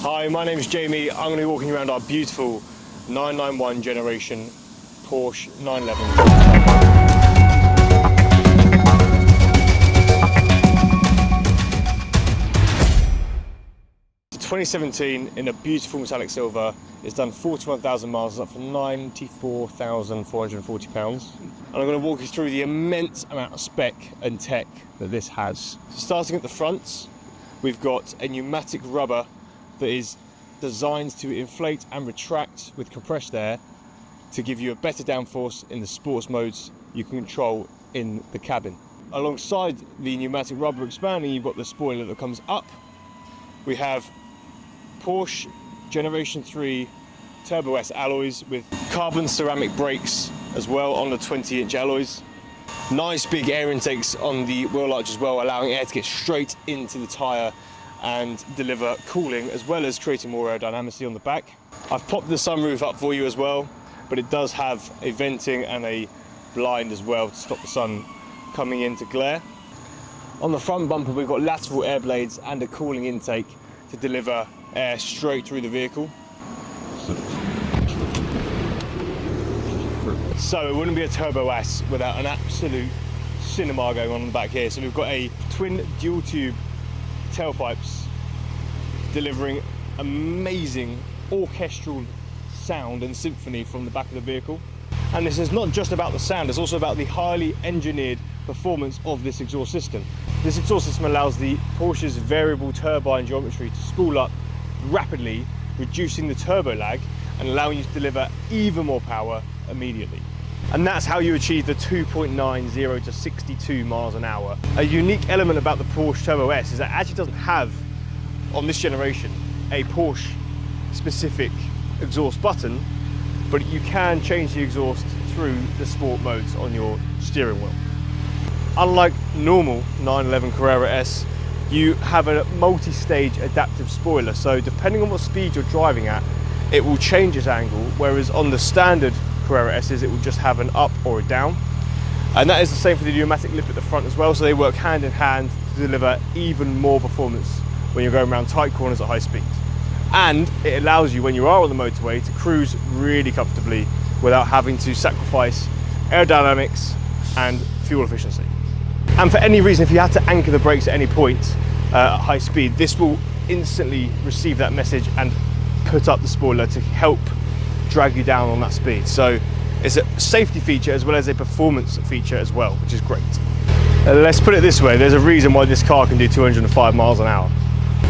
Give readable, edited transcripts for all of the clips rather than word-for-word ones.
Hi, my name is Jamie. I'm going to be walking around our beautiful 991 generation Porsche 911. 2017 in a beautiful metallic silver. It's done 41,000 miles, up for £94,440. And I'm going to walk you through the immense amount of spec and tech that this has. So starting at the front, we've got a pneumatic rubber that is designed to inflate and retract with compressed air to give you a better downforce in the sports modes you can control in the cabin. Alongside the pneumatic rubber expanding, you've got the spoiler that comes up. We have Porsche Generation 3 Turbo S alloys with carbon ceramic brakes as well on the 20-inch alloys. Nice big air intakes on the wheel arch as well, allowing air to get straight into the tyre and deliver cooling, as well as creating more aerodynamicity on the back. I've popped the sunroof up for you as well, but it does have a venting and a blind as well to stop the sun coming in to glare. On the front bumper, we've got lateral air blades and a cooling intake to deliver air straight through the vehicle. So it wouldn't be a Turbo S without an absolute cinema going on in the back here. So we've got a twin dual tube tailpipes delivering amazing orchestral sound and symphony from the back of the vehicle. And this is not just about the sound, it's also about the highly engineered performance of this exhaust system. This exhaust system allows the Porsche's variable turbine geometry to spool up rapidly, reducing the turbo lag and allowing you to deliver even more power immediately. And that's how you achieve the 2.90 to 62 miles an hour. A unique element about the Porsche Turbo S is that it actually doesn't have, on this generation, a Porsche specific exhaust button, but you can change the exhaust through the sport modes on your steering wheel. Unlike normal 911 Carrera S, you have a multi-stage adaptive spoiler, so depending on what speed you're driving at, it will change its angle, whereas on the standard Carrera S's it will just have an up or a down. And that is the same for the pneumatic lip at the front as well, so they work hand in hand to deliver even more performance when you're going around tight corners at high speed. And it allows you, when you are on the motorway, to cruise really comfortably without having to sacrifice aerodynamics and fuel efficiency. And for any reason, if you had to anchor the brakes at any point at high speed, this will instantly receive that message and put up the spoiler to help drag you down on that speed. So it's a safety feature as well as a performance feature as well, which is great. Let's put it this way, there's a reason why this car can do 205 miles an hour.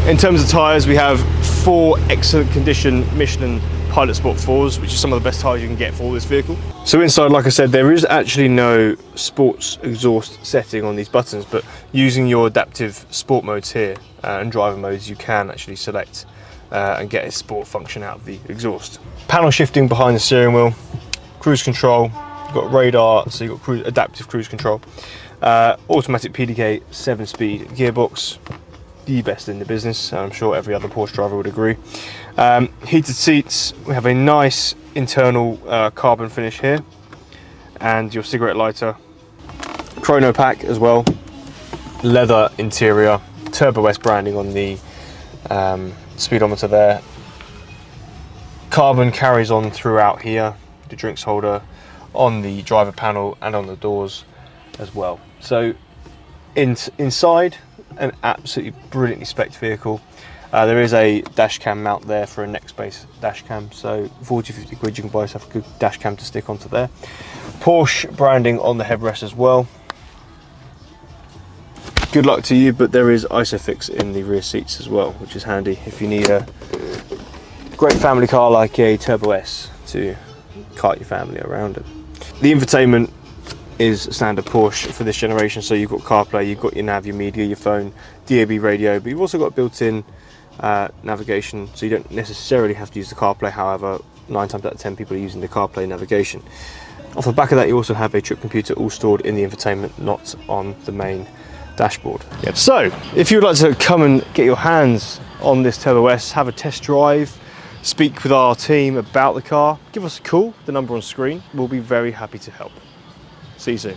In terms of tyres, we have 4 excellent condition Michelin Pilot Sport 4s, which is some of the best tyres you can get for this vehicle. So inside, like I said, there is actually no sports exhaust setting on these buttons, but using your adaptive sport modes here and driver modes, you can actually select and get a sport function out of the exhaust. Panel shifting behind the steering wheel, cruise control, you've got radar, so you've got adaptive cruise control, automatic PDK 7-speed gearbox, the best in the business, I'm sure every other Porsche driver would agree. Heated seats, we have a nice internal carbon finish here, and your cigarette lighter, chrono pack as well, leather interior, Turbo S branding on the speedometer there. Carbon carries on throughout here, the drinks holder on the driver panel and on the doors as well. So inside, an absolutely brilliantly spec'd vehicle. There is a dash cam mount there for a neck space dash cam, so 40-50 quid you can buy yourself a good dash cam to stick onto there. Porsche branding on the headrest as well. Good luck to you, but there is ISOFIX in the rear seats as well, which is handy if you need a great family car like a Turbo S to cart your family around it. The infotainment is standard Porsche for this generation, so you've got CarPlay, you've got your nav, your media, your phone, DAB radio, but you've also got built-in navigation, so you don't necessarily have to use the CarPlay. However, 9 times out of 10 people are using the CarPlay navigation. Off the back of that, you also have a trip computer all stored in the infotainment, not on the main dashboard. Yep. So if you would like to come and get your hands on this Turbo S, have a test drive, speak with our team about the car, give us a call, the number on screen. We'll be very happy to help. See you soon.